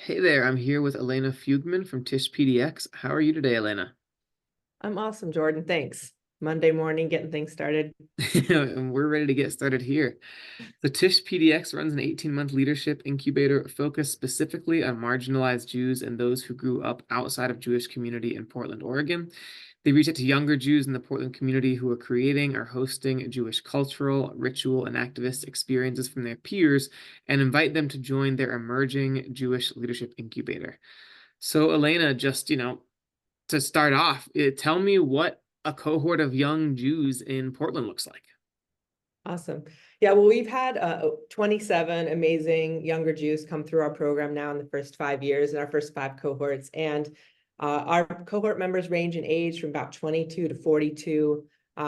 Hey there, I'm here with Eleyna Fugman from Tisch PDX. How are you today, Eleyna? I'm awesome, Jordan. Thanks. Monday morning, getting things started. And we're ready to get started here. The Tisch PDX runs an 18-month leadership incubator focused specifically on marginalized Jews and those who grew up outside of Jewish community in Portland, Oregon. They reach out to younger Jews in the Portland community who are creating or hosting Jewish cultural, ritual, and activist experiences from their peers and invite them to join their Emerging Jewish Leadership Incubator. So, Eleyna, to start off, tell me what a cohort of young Jews in Portland looks like. Awesome. Yeah, well, we've had 27 amazing younger Jews come through our program now in the first 5 years, in our first 5 cohorts. And our cohort members range in age from about 22 to 42.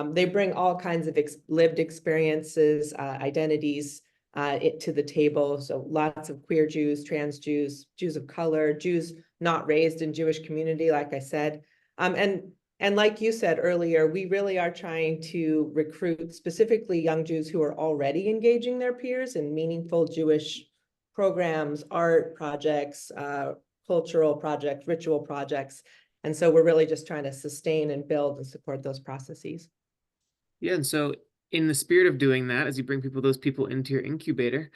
They bring all kinds of lived experiences, identities to the table. So lots of queer Jews, trans Jews, Jews of color, Jews not raised in Jewish community, like I said. And like you said earlier, we really are trying to recruit specifically young Jews who are already engaging their peers in meaningful Jewish programs, art projects, cultural projects, ritual projects. And so we're really just trying to sustain and build and support those processes. Yeah, and so in the spirit of doing that, as you bring those people into your incubator,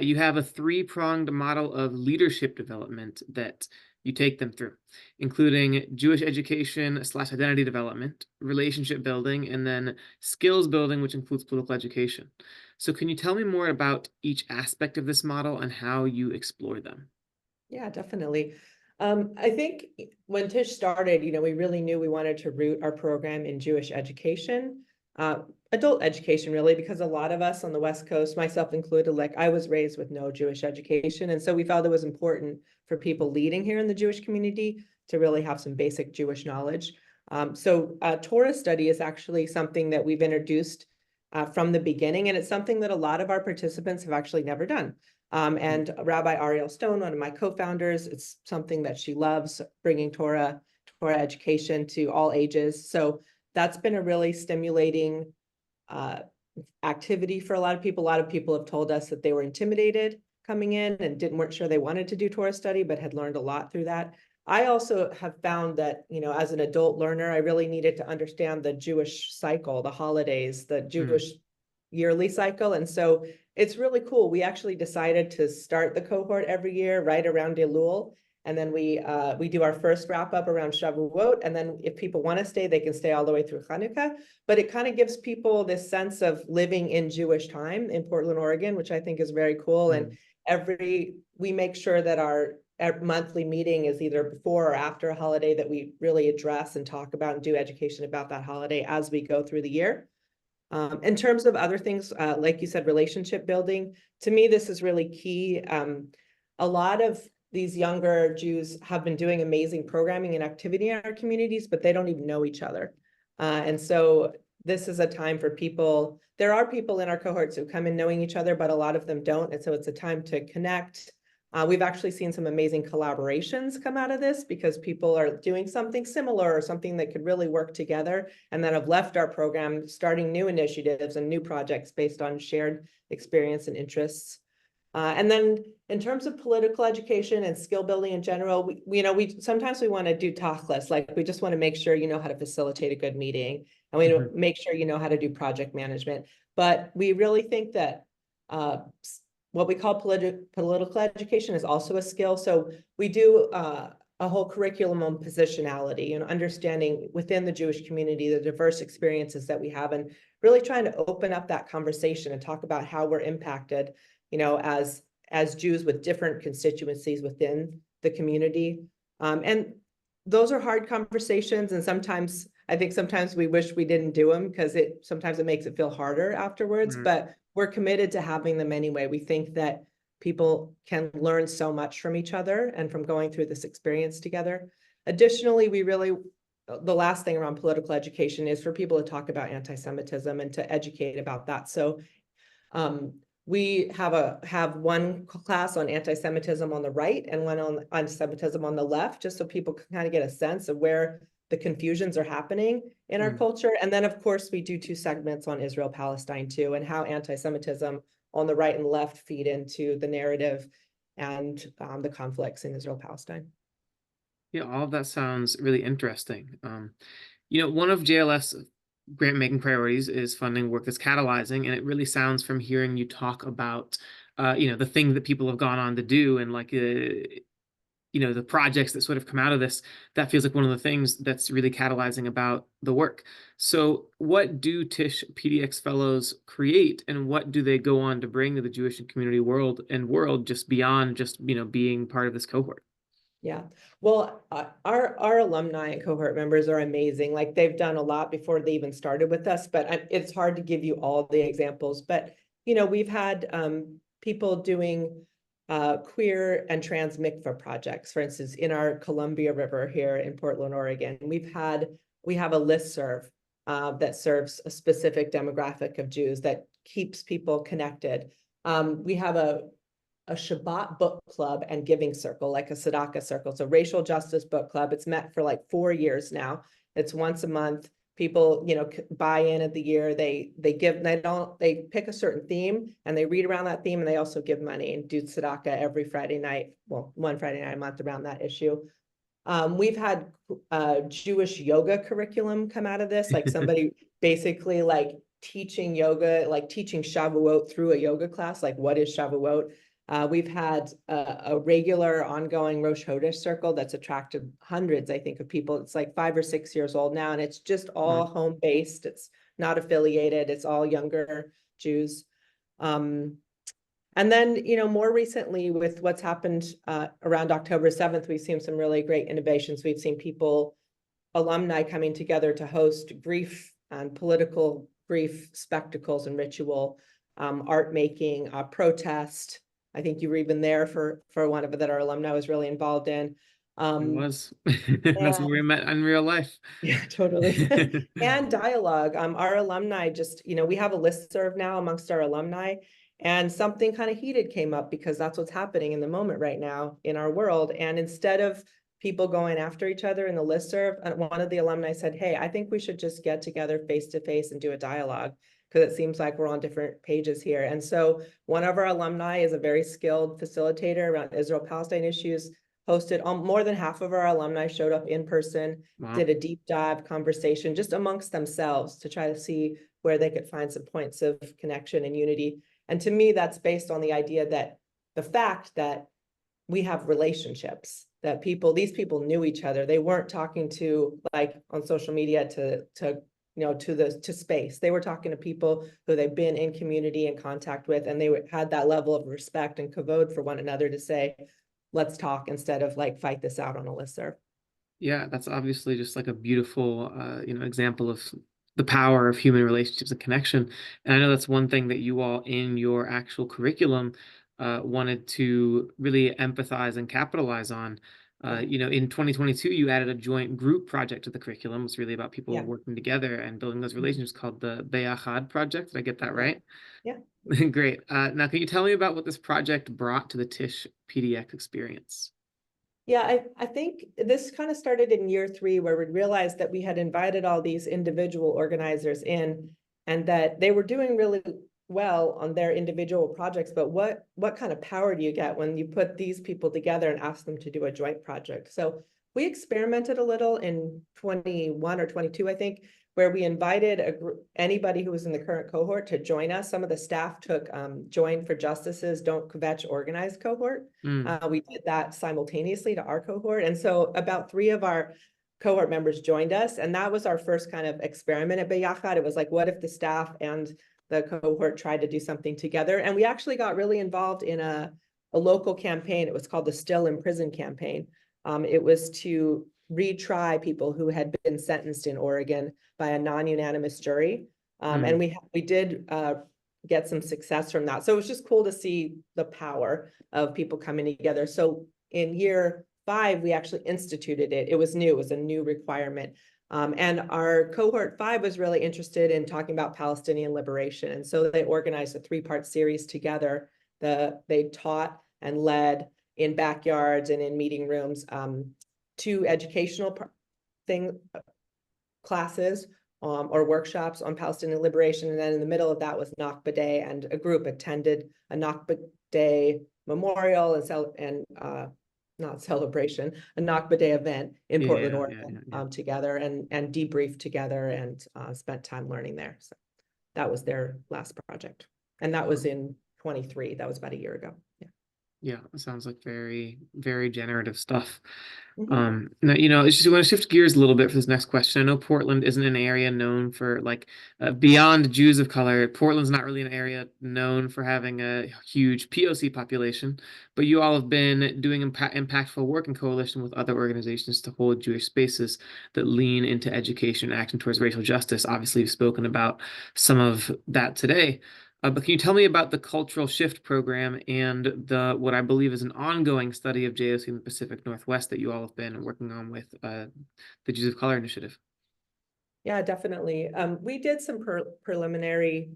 you have a three-pronged model of leadership development that you take them through, including Jewish education / identity development, relationship building, and then skills building, which includes political education. So can you tell me more about each aspect of this model and how you explore them? Yeah, definitely. I think when Tish started, we really knew we wanted to root our program in Jewish education, adult education, really, because a lot of us on the West Coast, myself included, like I was raised with no Jewish education. And so we felt it was important for people leading here in the Jewish community to really have some basic Jewish knowledge. So Torah study is actually something that we've introduced from the beginning, and it's something that a lot of our participants have actually never done. And Rabbi Ariel Stone, one of my co-founders, it's something that she loves, bringing Torah education to all ages. So that's been a really stimulating activity for a lot of people. A lot of people have told us that they were intimidated coming in and weren't sure they wanted to do Torah study, but had learned a lot through that. I also have found that, as an adult learner, I really needed to understand the Jewish cycle, the holidays, the Jewish yearly cycle. And so it's really cool. We actually decided to start the cohort every year right around Elul. And then we do our first wrap up around Shavuot. And then if people want to stay, they can stay all the way through Hanukkah. But it kind of gives people this sense of living in Jewish time in Portland, Oregon, which I think is very cool. And we make sure that our monthly meeting is either before or after a holiday that we really address and talk about and do education about that holiday as we go through the year. In terms of other things, like you said, relationship building, to me, this is really key. A lot of these younger Jews have been doing amazing programming and activity in our communities, but they don't even know each other. And so this is a time for people. There are people in our cohorts who come in knowing each other, but a lot of them don't. And so it's a time to connect. We've actually seen some amazing collaborations come out of this because people are doing something similar or something that could really work together and then have left our program, starting new initiatives and new projects based on shared experience and interests. And then in terms of political education and skill building in general, we sometimes we want to do tachlis, like we just want to make sure you know how to facilitate a good meeting, and we make sure you know how to do project management. But we really think that what we call political education is also a skill. So we do a whole curriculum on positionality and understanding within the Jewish community the diverse experiences that we have, and really trying to open up that conversation and talk about how we're impacted, as Jews with different constituencies within the community. And those are hard conversations, and I think sometimes we wish we didn't do them because sometimes it makes it feel harder afterwards, but we're committed to having them anyway. We think that people can learn so much from each other and from going through this experience together. Additionally, the last thing around political education is for people to talk about anti-Semitism and to educate about that. So we have one class on anti-Semitism on the right and one on anti-Semitism on the left, just so people can kind of get a sense of where the confusions are happening in our culture. And then, of course, we do 2 segments on Israel-Palestine too, and how anti-Semitism on the right and left feed into the narrative and the conflicts in Israel-Palestine. Yeah, all of that sounds really interesting. One of JLF's grant making priorities is funding work that's catalyzing, and it really sounds from hearing you talk about, the thing that people have gone on to do, and the projects that sort of come out of this, that feels like one of the things that's really catalyzing about the work. So what do Tisch PDX fellows create, and what do they go on to bring to the Jewish community world just beyond just, being part of this cohort? Yeah, well, our alumni and cohort members are amazing. Like, they've done a lot before they even started with us, but it's hard to give you all the examples. But, we've had people doing queer and trans mikvah projects. For instance, in our Columbia River here in Portland, Oregon, we have a listserv that serves a specific demographic of Jews that keeps people connected. We have a Shabbat book club and giving circle, like a tzedakah circle. It's a racial justice book club. It's met for like 4 years now. It's once a month. People, buy in at the year. They pick a certain theme and they read around that theme, and they also give money and do tzedakah every Friday night. Well, one Friday night a month around that issue. We've had Jewish yoga curriculum come out of this, like somebody basically like teaching yoga, like teaching Shavuot through a yoga class, like what is Shavuot? We've had a regular ongoing Rosh Chodesh circle that's attracted hundreds, I think, of people. It's like 5 or 6 years old now, and it's just all home-based. It's not affiliated. It's all younger Jews. And then, more recently with what's happened around October 7th, we've seen some really great innovations. We've seen alumni coming together to host grief and political grief spectacles and ritual, art making, protest. I think you were even there for one of it that our alumni was really involved in. It was. That's where we met in real life. Yeah, totally. And dialogue. Our alumni just, we have a listserv now amongst our alumni, and something kind of heated came up because that's what's happening in the moment right now in our world. And instead of people going after each other in the listserv, one of the alumni said, "Hey, I think we should just get together face to face and do a dialogue, because it seems like we're on different pages here." And so one of our alumni is a very skilled facilitator around Israel-Palestine issues, hosted more than half of our alumni showed up in person, did a deep dive conversation just amongst themselves to try to see where they could find some points of connection and unity. And to me, that's based on the idea that the fact that we have relationships, that these people knew each other. They weren't talking to, like, on social media to space. They were talking to people who they've been in community and contact with, and they had that level of respect and kavod for one another to say, let's talk, instead of like fight this out on a listserv. Yeah, that's obviously just like a beautiful, example of the power of human relationships and connection. And I know that's one thing that you all in your actual curriculum wanted to really empathize and capitalize on. In 2022, you added a joint group project to the curriculum. It's really about people working together and building those relationships, called the Beyachad project. Did I get that right? Yeah. Great. Now, can you tell me about what this project brought to the Tisch PDX experience? Yeah, I think this kind of started in year 3, where we realized that we had invited all these individual organizers in, and that they were doing really well on their individual projects. But what kind of power do you get when you put these people together and ask them to do a joint project? So we experimented a little in 21 or 22, I think, where we invited anybody who was in the current cohort to join us. Some of the staff took Join for Justice's Don't Kvetch Organized cohort. We did that simultaneously to our cohort. And so about 3 of our cohort members joined us. And that was our first kind of experiment at Beyachad. It was like, what if the staff and the cohort tried to do something together? And we actually got really involved in a local campaign. It was called the Still in Prison campaign. It was to retry people who had been sentenced in Oregon by a non-unanimous jury. And we did get some success from that. So it was just cool to see the power of people coming together. So in year 5, we actually instituted it. It was new. It was a new requirement. And our cohort 5 was really interested in talking about Palestinian liberation. And so they organized a 3-part series together. They taught and led in backyards and in meeting rooms 2 educational classes or workshops on Palestinian liberation. And then in the middle of that was Nakba Day, and a group attended a Nakba Day memorial and not celebration, a Nakba Day event in Portland, Oregon, together and debriefed together and spent time learning there. So that was their last project. And that was in 23. That was about a year ago. Yeah. Yeah, it sounds like very, very generative stuff. Mm-hmm. Now, it's just, I want to shift gears a little bit for this next question. I know Portland isn't an area known for beyond Jews of color. Portland's not really an area known for having a huge POC population, but you all have been doing impactful work in coalition with other organizations to hold Jewish spaces that lean into education and action towards racial justice. Obviously, you've spoken about some of that today. But can you tell me about the Cultural Shift program and what I believe is an ongoing study of JOC in the Pacific Northwest that you all have been working on with the Jews of Color Initiative? Yeah, definitely. We did some preliminary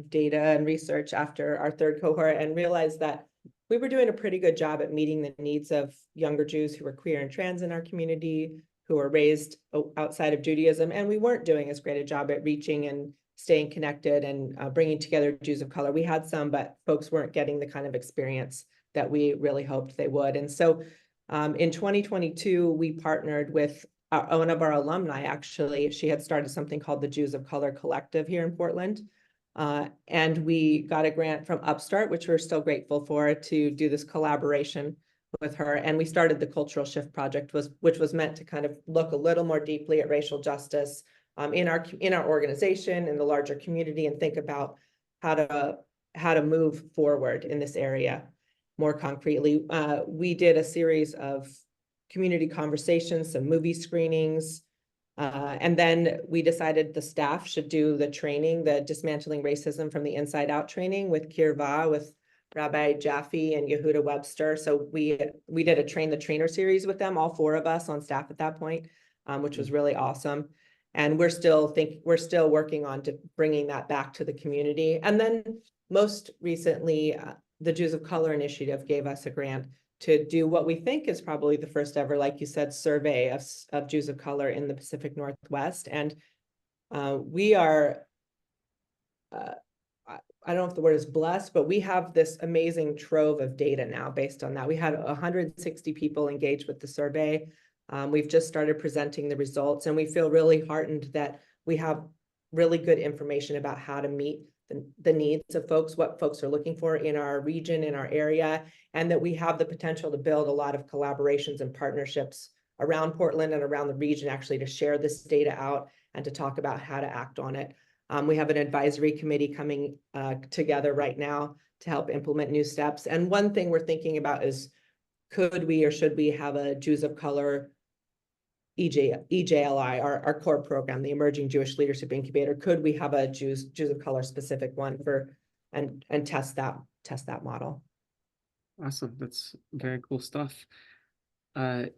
data and research after our third cohort and realized that we were doing a pretty good job at meeting the needs of younger Jews who were queer and trans in our community, who were raised outside of Judaism, and we weren't doing as great a job at reaching and staying connected and bringing together Jews of color. We had some, but folks weren't getting the kind of experience that we really hoped they would. And so in 2022, we partnered with one of our alumni, actually. She had started something called the Jews of Color Collective here in Portland. And we got a grant from Upstart, which we're still grateful for, to do this collaboration with her. And we started the Cultural Shift Project, which was meant to kind of look a little more deeply at racial justice in our organization, in the larger community, and think about how to move forward in this area more concretely. We did a series of community conversations, some movie screenings, and then we decided the staff should do the training, the Dismantling Racism from the Inside Out training with Kirva, with Rabbi Jaffe and Yehuda Webster. So we did a Train the Trainer series with them, all 4 of us on staff at that point, which was really awesome. And we're still working on bringing that back to the community. And then most recently, the Jews of Color Initiative gave us a grant to do what we think is probably the first ever, like you said, survey of Jews of color in the Pacific Northwest. And we are, I don't know if the word is blessed, but we have this amazing trove of data now based on that. We had 160 people engaged with the survey. We've just started presenting the results, and we feel really heartened that we have really good information about how to meet the needs of folks, what folks are looking for in our region, in our area, and that we have the potential to build a lot of collaborations and partnerships around Portland and around the region, actually, to share this data out and to talk about how to act on it. We have an advisory committee coming together right now to help implement new steps. And one thing we're thinking about is, could we or should we have a Jews of Color EJLI, our core program, the Emerging Jewish Leadership Incubator? Could we have a Jews of Color specific one and test that model? Awesome. That's very cool stuff. One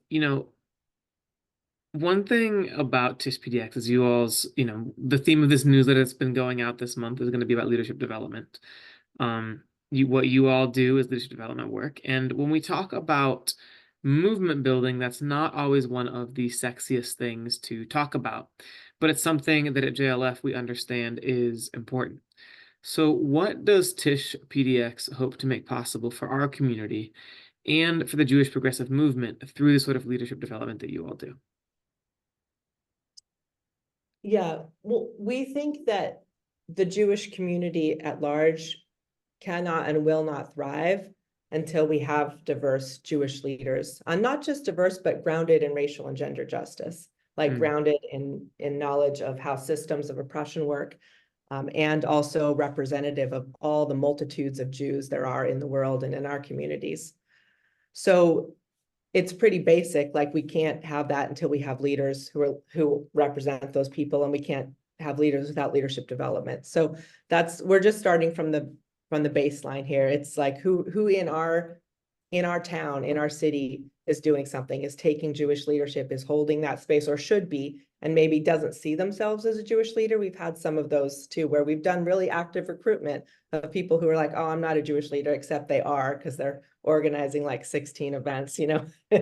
thing about Tisch PDX is you all's, the theme of this newsletter that's been going out this month is going to be about leadership development. What you all do is leadership development work. And when we talk about movement building, that's not always one of the sexiest things to talk about, but it's something that at JLF we understand is important. So what does Tisch PDX hope to make possible for our community and for the Jewish progressive movement through the sort of leadership development that you all do? Yeah, well, we think that the Jewish community at large cannot and will not thrive until we have diverse Jewish leaders, not just diverse, but grounded in racial and gender justice, grounded in knowledge of how systems of oppression work, and also representative of all the multitudes of Jews there are in the world and in our communities. So it's pretty basic, we can't have that until we have leaders who represent those people, and we can't have leaders without leadership development. So we're just starting from the baseline here. It's like who in our town, in our city, is doing something, is taking Jewish leadership, is holding that space, or should be, and maybe doesn't see themselves as a Jewish leader. We've had some of those too, where we've done really active recruitment of people who are like, oh, I'm not a Jewish leader, except they are, because they're organizing 16 events, Yeah. So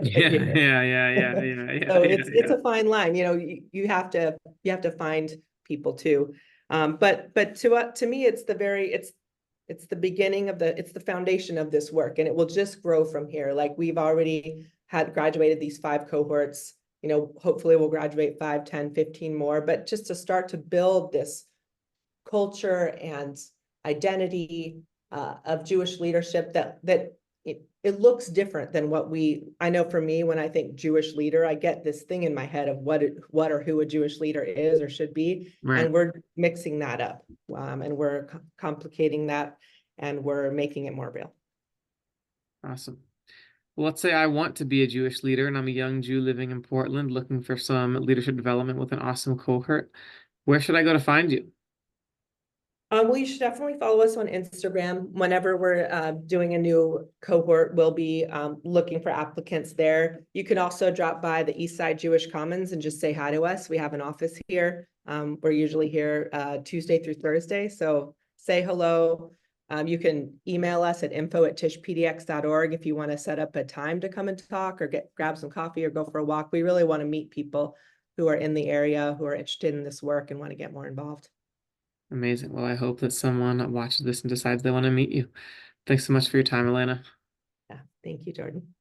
it's a fine line, you have to find people too. But to me, it's it's the beginning of it's the foundation of this work, and it will just grow from here. Like, we've already had graduated these 5 cohorts, you know, hopefully we'll graduate 5, 10, 15 more, but just to start to build this culture and identity of Jewish leadership that it looks different than I know for me, when I think Jewish leader, I get this thing in my head of what or who a Jewish leader is or should be. Right. And we're mixing that up, and we're complicating that, and we're making it more real. Awesome. Well, let's say I want to be a Jewish leader and I'm a young Jew living in Portland looking for some leadership development with an awesome cohort. Where should I go to find you? Well, you should definitely follow us on Instagram. Whenever we're doing a new cohort, we'll be looking for applicants there. You can also drop by the Eastside Jewish Commons and just say hi to us. We have an office here. We're usually here Tuesday through Thursday, so say hello. You can email us at info@tishpdx.org if you want to set up a time to come and talk or grab some coffee or go for a walk. We really want to meet people who are in the area, who are interested in this work and want to get more involved. Amazing. Well, I hope that someone watches this and decides they want to meet you. Thanks so much for your time, Eleyna. Yeah, thank you, Jordan.